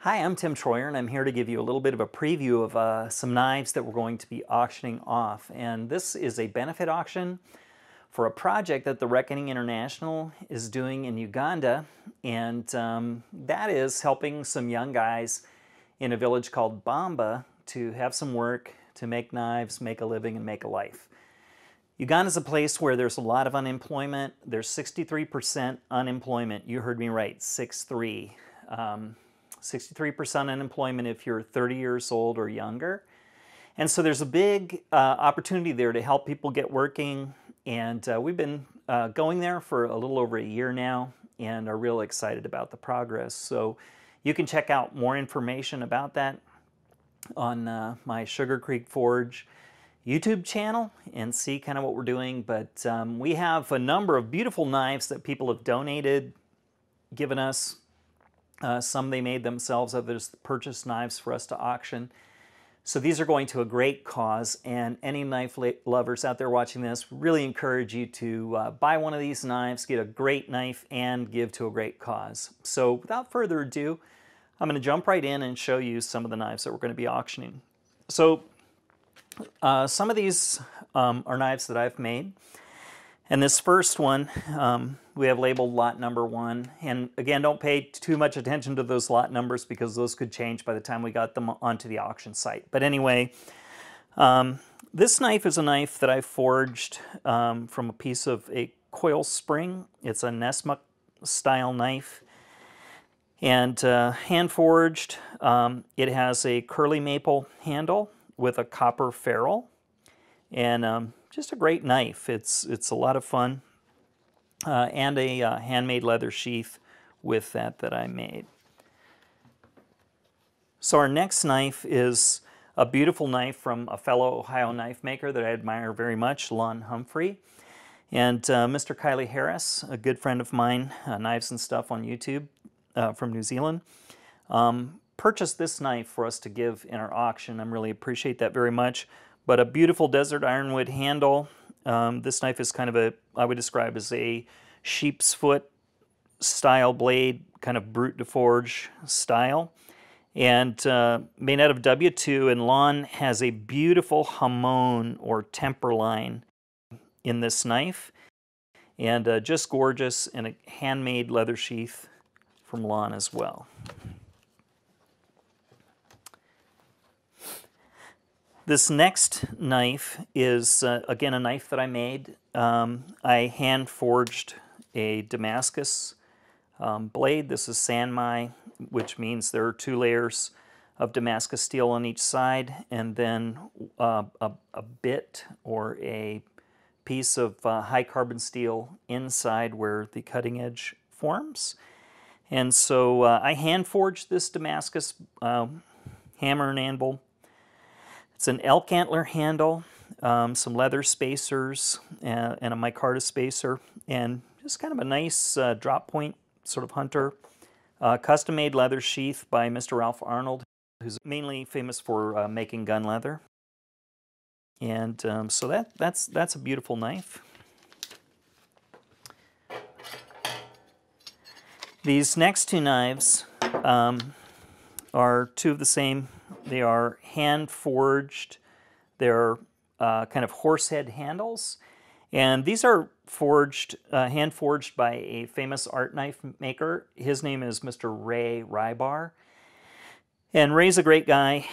Hi, I'm Tim Troyer, and I'm here to give you a little bit of a preview of some knives that we're going to be auctioning off. And this is a benefit auction for a project that the Reckoning International is doing in Uganda, and that is helping some young guys in a village called Bamba to have some work, to make knives, make a living, and make a life. Uganda is a place where there's a lot of unemployment. There's 63% unemployment. You heard me right, 6-3. 63% unemployment if you're 30 years old or younger. And so there's a big opportunity there to help people get working. And we've been going there for a little over a year now and are real excited about the progress. So you can check out more information about that on my Sugar Creek Forge YouTube channel and see kind of what we're doing. But we have a number of beautiful knives that people have donated, given us. Some they made themselves, others purchased knives for us to auction. So these are going to a great cause, and any knife lovers out there watching this, really encourage you to buy one of these knives, get a great knife, and give to a great cause. So without further ado, I'm going to jump right in and show you some of the knives that we're going to be auctioning. So some of these are knives that I've made. And this first one, we have labeled lot number 1. And again, don't pay too much attention to those lot numbers because those could change by the time we got them onto the auction site. But anyway, this knife is a knife that I forged from a piece of a coil spring. It's a Nessmuk style knife. And hand forged, it has a curly maple handle with a copper ferrule. And just a great knife. It's a lot of fun, and a handmade leather sheath with that I made. So our next knife is a beautiful knife from a fellow Ohio knife maker that I admire very much, Lon Humphrey. And Mr. Kylie Harris, a good friend of mine, Knives and Stuff on YouTube from New Zealand, purchased this knife for us to give in our auction. I really appreciate that very much. But a beautiful desert ironwood handle. This knife is kind of I would describe as a sheep's foot style blade, kind of brute de forge style. And made out of W2, and Lon has a beautiful hamon or temper line in this knife. And just gorgeous, and a handmade leather sheath from Lon as well. This next knife is, again, a knife that I made. I hand forged a Damascus blade. This is Sanmai, which means there are 2 layers of Damascus steel on each side, and then a bit or a piece of high carbon steel inside where the cutting edge forms. And so I hand forged this Damascus hammer and anvil. It's an elk antler handle, some leather spacers, and a micarta spacer, and just kind of a nice drop point sort of hunter. Custom-made leather sheath by Mr. Ralph Arnold, who's mainly famous for making gun leather. And so that's a beautiful knife. These next 2 knives are 2 of the same. They are hand forged. They're kind of horse head handles. And these are forged, hand forged by a famous art knife maker. His name is Mr. Ray Rybar. And Ray's a great guy.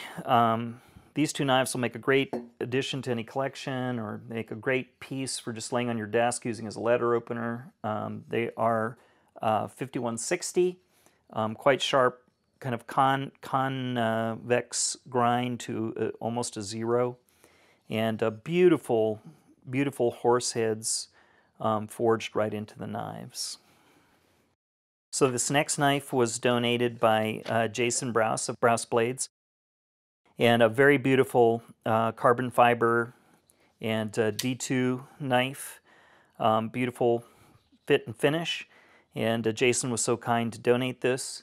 These 2 knives will make a great addition to any collection, or make a great piece for just laying on your desk using as a letter opener. They are 5160, quite sharp, kind of convex grind to almost a 0, and beautiful, beautiful horse heads forged right into the knives. So this next knife was donated by Jason Browse of Browse Blades, and a very beautiful carbon fiber and D2 knife, beautiful fit and finish, and Jason was so kind to donate this.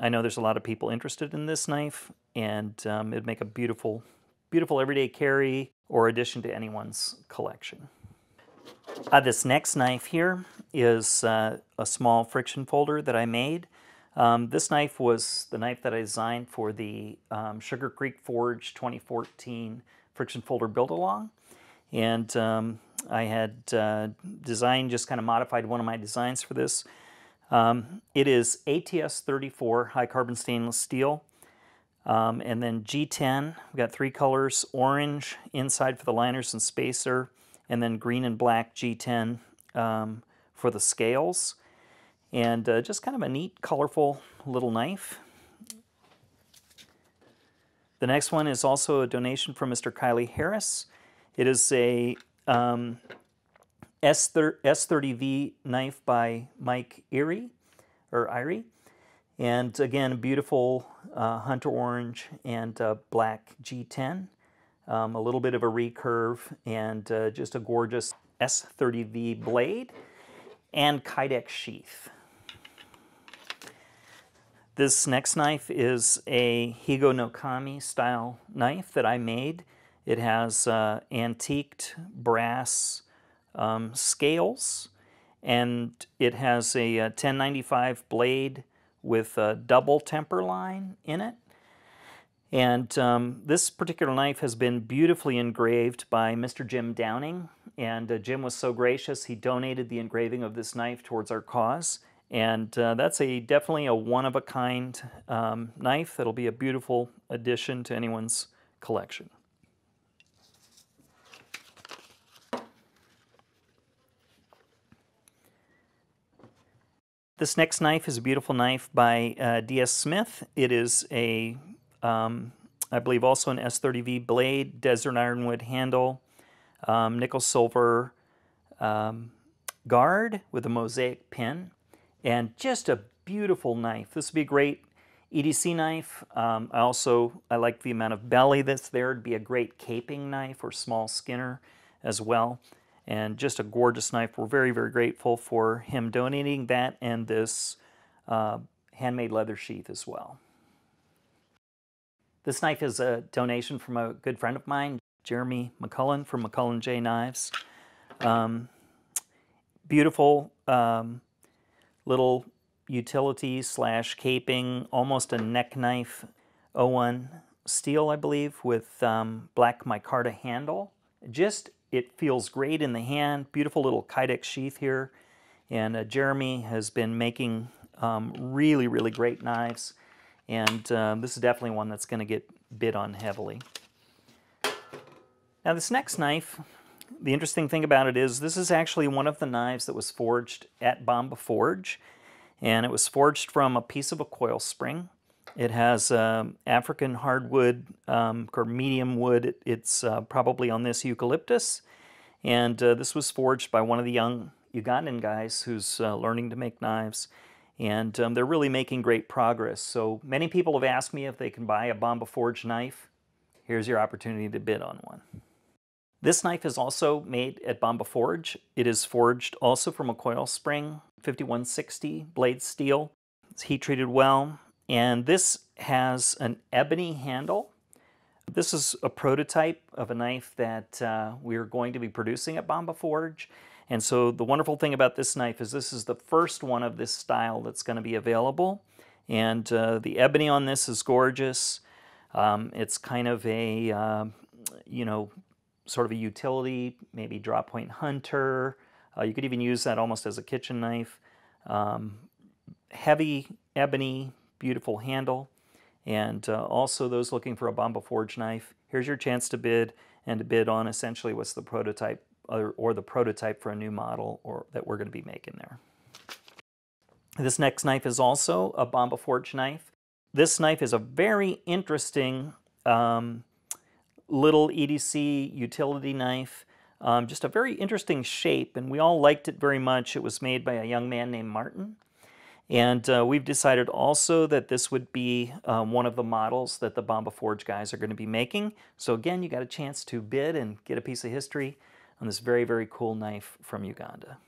I know there's a lot of people interested in this knife, and it'd make a beautiful, beautiful everyday carry or addition to anyone's collection. This next knife here is a small friction folder that I made. This knife was the knife that I designed for the Sugar Creek Forge 2014 friction folder build-along. And I had designed, just kind of modified one of my designs for this. It is ATS 34 high carbon stainless steel. And then G10, we've got 3 colors: orange inside for the liners and spacer, and then green and black G10 for the scales. And just kind of a neat, colorful little knife. The next one is also a donation from Mr. Kylie Harris. It is a S30V knife by Mike Erie, and again, a beautiful hunter orange and black G10, a little bit of a recurve, and just a gorgeous S30V blade and Kydex sheath. This next knife is a Higo no Kami style knife that I made. It has antiqued brass scales, and it has a 1095 blade with a double temper line in it. And this particular knife has been beautifully engraved by Mr. Jim Downing, and Jim was so gracious, he donated the engraving of this knife towards our cause. And that's definitely a one-of-a-kind knife that'll be a beautiful addition to anyone's collection. This next knife is a beautiful knife by D.S. Smith. It is a, I believe, also an S30V blade, desert ironwood handle, nickel silver guard with a mosaic pin, and just a beautiful knife. This would be a great EDC knife. I like the amount of belly that's there. It'd be a great caping knife or small skinner as well. And just a gorgeous knife. We're very, very grateful for him donating that and this handmade leather sheath as well. This knife is a donation from a good friend of mine, Jeremy McCullen from McCullen J Knives. Beautiful little utility slash caping, almost a neck knife, 01 steel, I believe, with black micarta handle. It feels great in the hand. Beautiful little Kydex sheath here. And Jeremy has been making really, really great knives. And this is definitely one that's going to get bid on heavily. Now this next knife, the interesting thing about it is this is actually one of the knives that was forged at Bamba Forge. And it was forged from a piece of a coil spring. It has African hardwood or medium wood. It's probably on this eucalyptus. And this was forged by one of the young Ugandan guys who's learning to make knives. And they're really making great progress. So many people have asked me if they can buy a Bamba Forge knife. Here's your opportunity to bid on one. This knife is also made at Bamba Forge. It is forged also from a coil spring, 5160 blade steel. It's heat treated well. And this has an ebony handle. This is a prototype of a knife that we're going to be producing at Bamba Forge. And so the wonderful thing about this knife is this is the first one of this style that's going to be available. And the ebony on this is gorgeous. It's kind of a, sort of a utility, maybe drop point hunter. You could even use that almost as a kitchen knife. Heavy ebony, beautiful handle. And also those looking for a Bamba Forge knife, here's your chance to bid, and to bid on essentially what's the prototype or the prototype for a new model that we're going to be making there. This next knife is also a Bamba Forge knife. This knife is a very interesting little EDC utility knife. Just a very interesting shape, and we all liked it very much. It was made by a young man named Martin. And we've decided also that this would be one of the models that the Bamba Forge guys are going to be making. So again, you got a chance to bid and get a piece of history on this very, very cool knife from Uganda.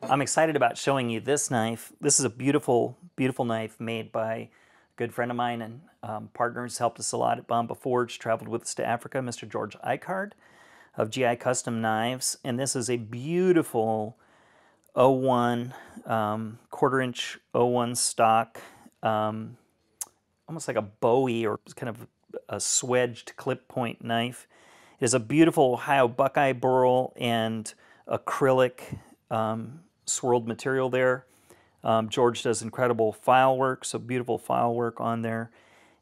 I'm excited about showing you this knife. This is a beautiful, beautiful knife made by a good friend of mine and partners, helped us a lot at Bamba Forge, traveled with us to Africa, Mr. George Eichard of GI Custom Knives. And this is a beautiful 01, quarter-inch 01 stock, almost like a Bowie or kind of a swedged clip point knife. It is a beautiful Ohio Buckeye burl and acrylic swirled material there. George does incredible file work, so beautiful file work on there,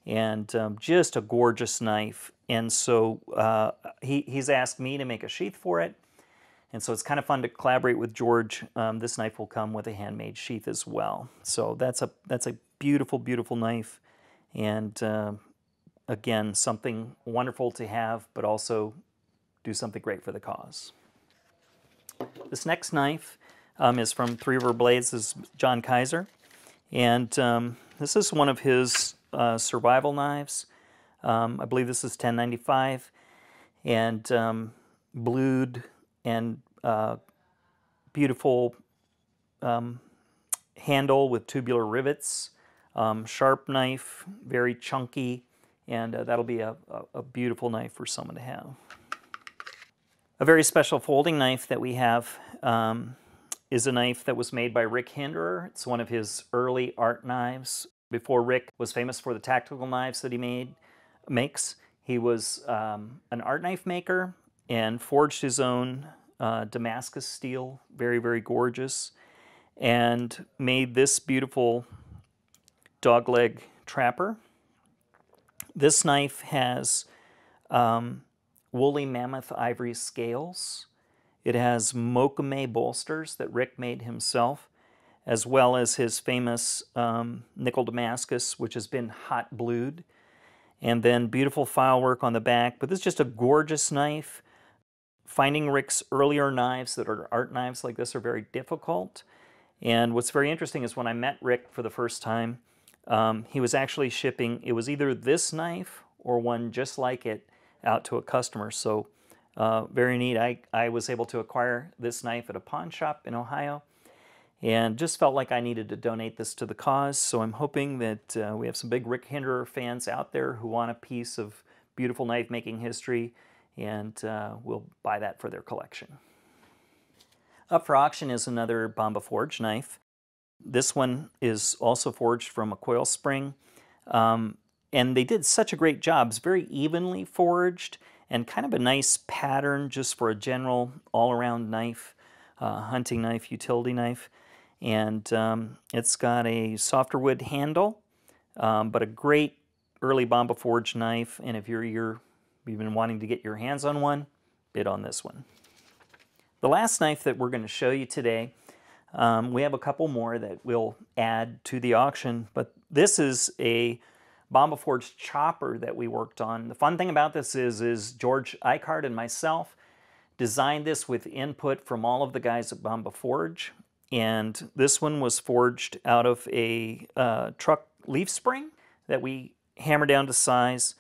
and just a gorgeous knife. And so he's asked me to make a sheath for it, and so it's kind of fun to collaborate with George. This knife will come with a handmade sheath as well. So that's a beautiful, beautiful knife, and again, something wonderful to have, but also do something great for the cause. This next knife is from Three River Blades. This is John Kaiser, and this is one of his survival knives. I believe this is 1095, and blued and beautiful handle with tubular rivets, sharp knife, very chunky, and that'll be a beautiful knife for someone to have. A very special folding knife that we have is a knife that was made by Rick Hinderer. It's one of his early art knives. Before Rick was famous for the tactical knives that he makes, he was an art knife maker and forged his own Damascus steel, very, very gorgeous, and made this beautiful dogleg trapper. This knife has woolly mammoth ivory scales. It has Mokame bolsters that Rick made himself, as well as his famous nickel Damascus, which has been hot blued, and then beautiful file work on the back. But this is just a gorgeous knife. Finding Rick's earlier knives that are art knives like this are very difficult. And what's very interesting is when I met Rick for the first time, he was actually shipping, it was either this knife or one just like it out to a customer. So very neat. I was able to acquire this knife at a pawn shop in Ohio and just felt like I needed to donate this to the cause. So I'm hoping that we have some big Rick Hinderer fans out there who want a piece of beautiful knife making history, and we'll buy that for their collection. Up for auction is another Bamba Forge knife. This one is also forged from a coil spring, and they did such a great job. It's very evenly forged and kind of a nice pattern just for a general all-around knife, hunting knife, utility knife. And it's got a softer wood handle, but a great early Bamba Forge knife. And if you've been wanting to get your hands on one, bid on this one. The last knife that we're going to show you today, we have a couple more that we'll add to the auction, but this is a Bamba Forge chopper that we worked on. The fun thing about this is George Eichhardt and myself designed this with input from all of the guys at Bamba Forge, and this one was forged out of a truck leaf spring that we hammered down to size.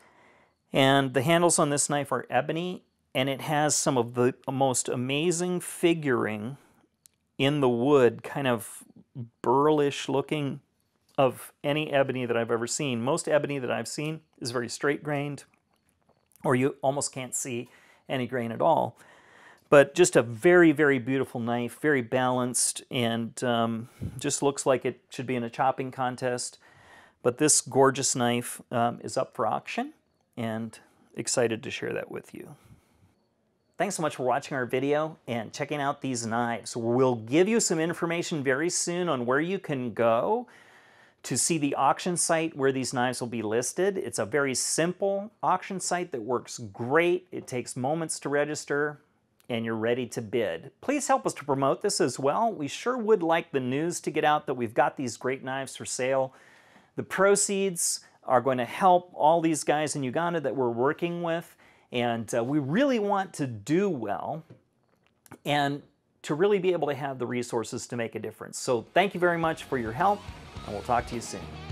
And the handles on this knife are ebony, and it has some of the most amazing figuring in the wood, kind of burlish looking, of any ebony that I've ever seen. Most ebony that I've seen is very straight grained, or you almost can't see any grain at all. But just a very, very beautiful knife, very balanced, and just looks like it should be in a chopping contest. But this gorgeous knife is up for auction, and excited to share that with you. Thanks so much for watching our video and checking out these knives. We'll give you some information very soon on where you can go to see the auction site where these knives will be listed. It's a very simple auction site that works great. It takes moments to register, and you're ready to bid. Please help us to promote this as well. We sure would like the news to get out that we've got these great knives for sale. The proceeds are going to help all these guys in Uganda that we're working with, and we really want to do well and to really be able to have the resources to make a difference. So thank you very much for your help, and we'll talk to you soon.